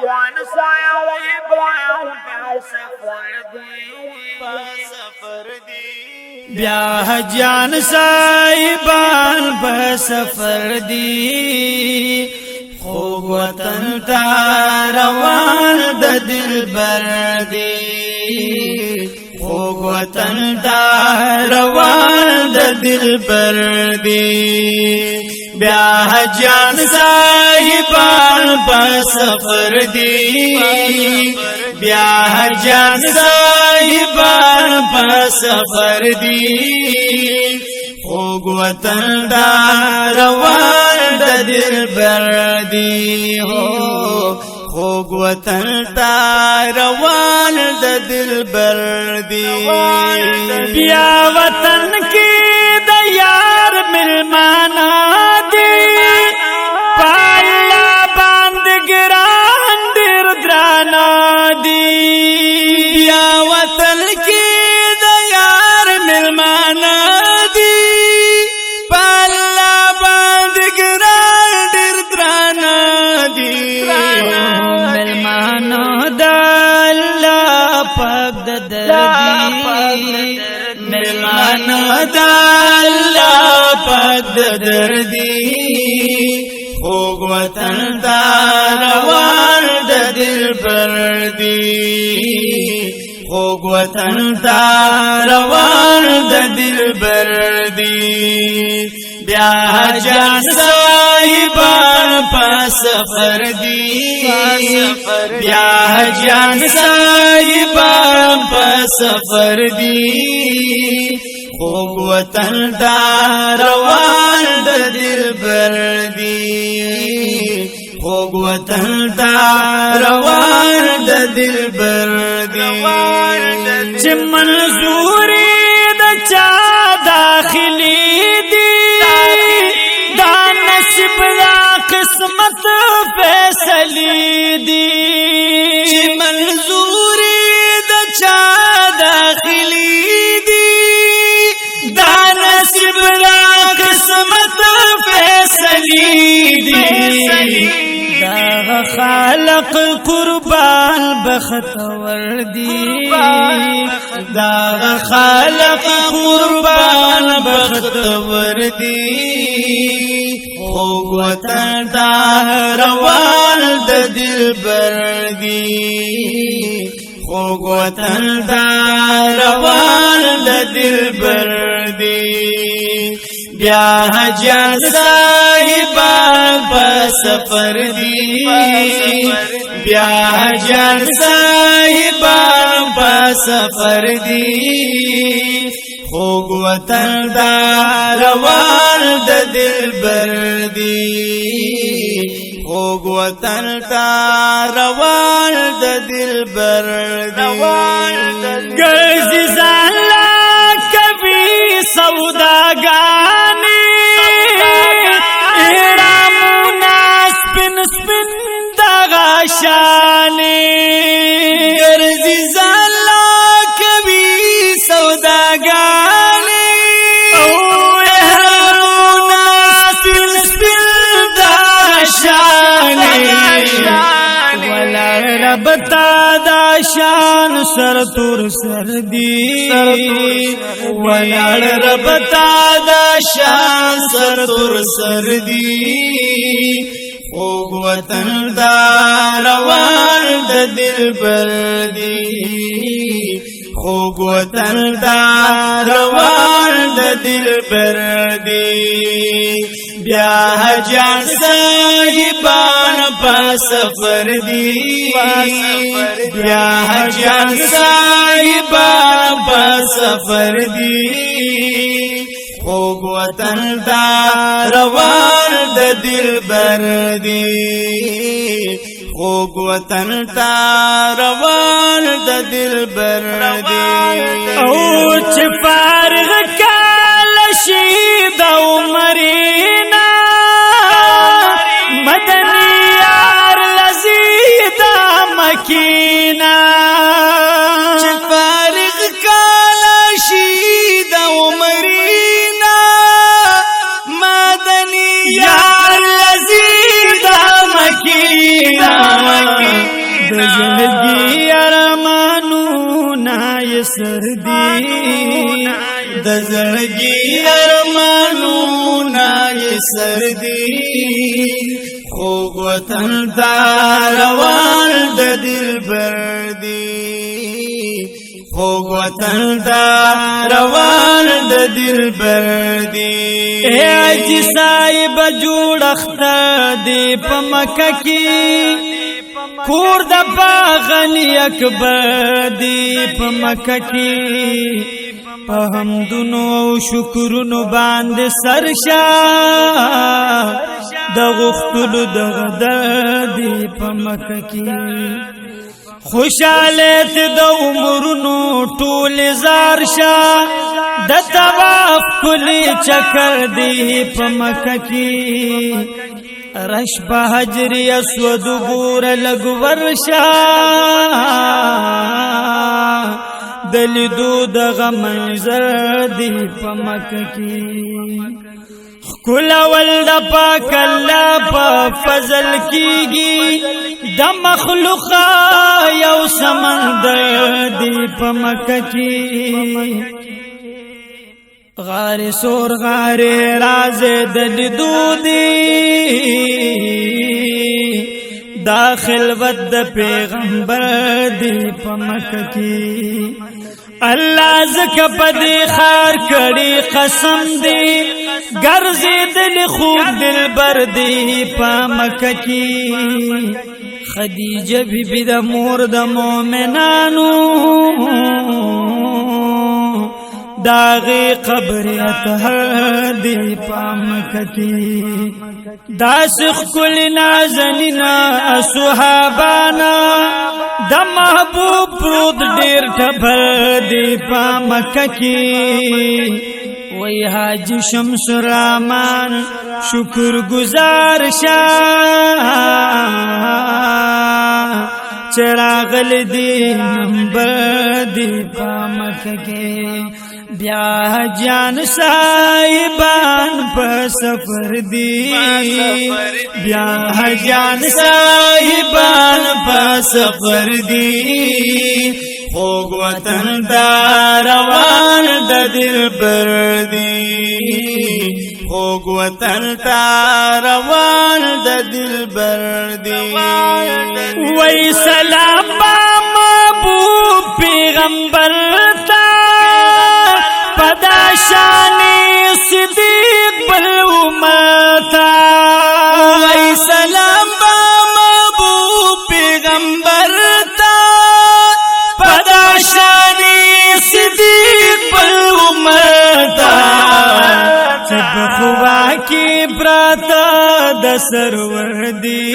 جوان سایه وی بایم سفر دی بیا حجان صاحبان په سفر دی خوږ وطن ته روان د دلبر دی خوږ وطن ته روان د دلبر دی بیا حجان صاحبان په سفر دی بیا حجان صاحبان په سفر دی خوږ وطن ته روان د دلبر دی خوږ وطن ته روان د دلبر دی بیا وطن کې د یار ملمانا دی پالا باندې ګران ډېر درانه دی بیا وطن کې د یار ملمانا دی پالا باندې ګران ډېر درانه دی ملمانا د الله پاک د دردی ملمانا د الله پاک د دردی خوږ وطن ته روان د دلبر دی خوږ وطن ته روان د دلبر دی بیا حجان صاحبان په سفر دی بیا حجان صاحبان په سفر دی خوږ وطن ته روان د دلبر دی خوږ وطن ته روان د دلبر دی چې منظوري د چا داخلي دی دا نصیب دا قسمت فیصلي دی چې منظوري د چا داخلي دی دا نصیب دا قسمت فیصلي دی دا خالق قربان بختور دی دا خالق قربان بختور دی خوږ وطن ته روان د دلبر دی خوږ وطن ته روان د دلبر دی بیا حجان صاحبان په سفر دی بیا حجان صاحبان په سفر دی خوږ وطن ته روان د دلبر دی خوږ وطن ته روان د دلبر دی ګرځي ځان لا کوي سوداګانې احرامونه سپین سپین دغه شانې ګرځي ځان لا کوي سوداګانې او احرامونه سپین سپین دغه شانې رب تا دا شان سر تور سر دی ویاړ رب تا دا شان سر تور سر دی خوږ وطن دا روان د دلبر دی خوږ وطن دا روان د دلبر دی بیا حجان صاحبان په سفر دی بیا حجان صاحبان په سفر دی خوږ وطن ته روان د دلبر دی خوږ وطن ته روان د دلبر دی او چې فارغ کاله شي د عمرینا مدني یار لذیذ مکینا چې فارغ کاله شي د عمرینا مدني یار لذیذ مکینا د زړګي ارمانونه یې سر دي د زړګي ارمانونه یې سر دي خوږ وطن ته روان د دلبر دي خوږ وطن ته روان د دلبر دي اے حاجی صاحب جوړښت دی په مکه کې کور د باغنی اکبر دی په مکه کې په حمدونو او شکرونو باندې سرشا د غختلو د غدر دی په مکه کې خوشالت د عمرونو ټول زار شا د طواف کلی چکر دی په مکه کې رش په حجر اسود ګور لګ ورشا دلیدو د غمنظر دی په مکه کې کلا ولد پاک الله په فضل کیږي د مخلوق یو سمندر دی په مکه کې غار سور غار راز د دودي داخل ود پیغمبر دی په مکه کې الله زکه پدې خار کړي قسم دی ګرځیدل خوب دلبر دی په مکه کې خدیجه بیبي د مور د مؤمنانو داغه قبر اطهر دی په مکه کې داسخ کل نازنینا صحابانا د محبوب پرود ډیر ټبر دی په مکه کې وای حاجی شمس الرحمن شکر گزار شاه چراغل دی نمبر دی په مکه کې بیا جان صاحبان په سفر دی بیا جان صاحبان په سفر دی خوږ وطن ته روان د دلبر دی خوږ وطن ته روان د دلبر دی وای سلام محبوب پیغمبر پدا شانی صدیق بل امتا وای سلام محبوب پیغمبر تا پدا شانی صدیق بل امتا چب خوا کی براتا د سرور دی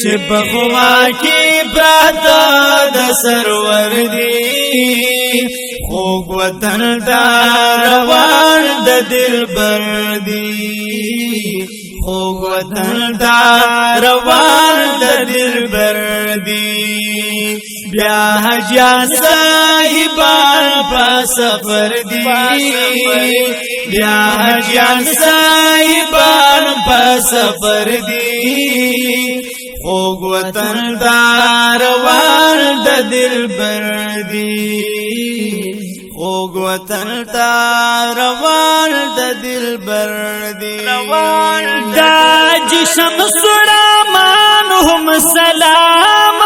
چب خوا کی براتا د سرور دی خوږ وطن ته روان د دلبر دی خوږ وطن ته روان د دلبر دی بیا حجیان صاحبان په سفر دی بیا حجیان صاحبان په سفر دی خوږ وطن ته روان د دلبر دی خوږ وطن ته روان د دلبر دی دا جسم سرامان هم سلام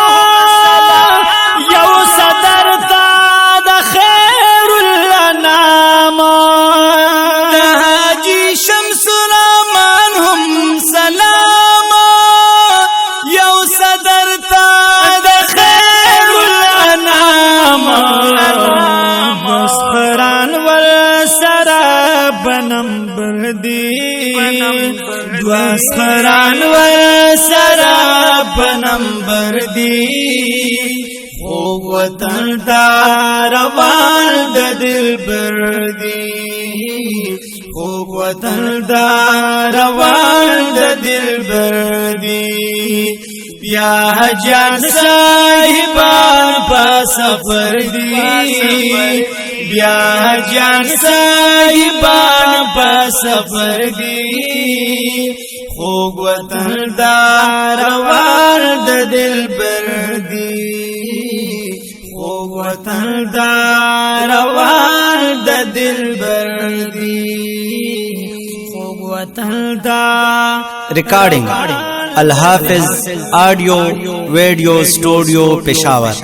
یو صدر تا د خیر الانام دا جسم سرامان هم سلام یو صدر تا د خیر الانام مسخران ور سرا بنمبر دی مسخران ور سرا بنمبر دی خوږ وطن ته روان د دلبر دی خوږ وطن ته روان د دلبر دی بیا حجان صاحبان په سفر دی بیا حجان صاحبان په سفر دی خوږ وطن ته روان د دلبر وطن دا روان د دلبر دی خوږ وطن دا ریکارڈنگ الحافظ آڈیو ویڈیو اسٹوڈیو پشاور.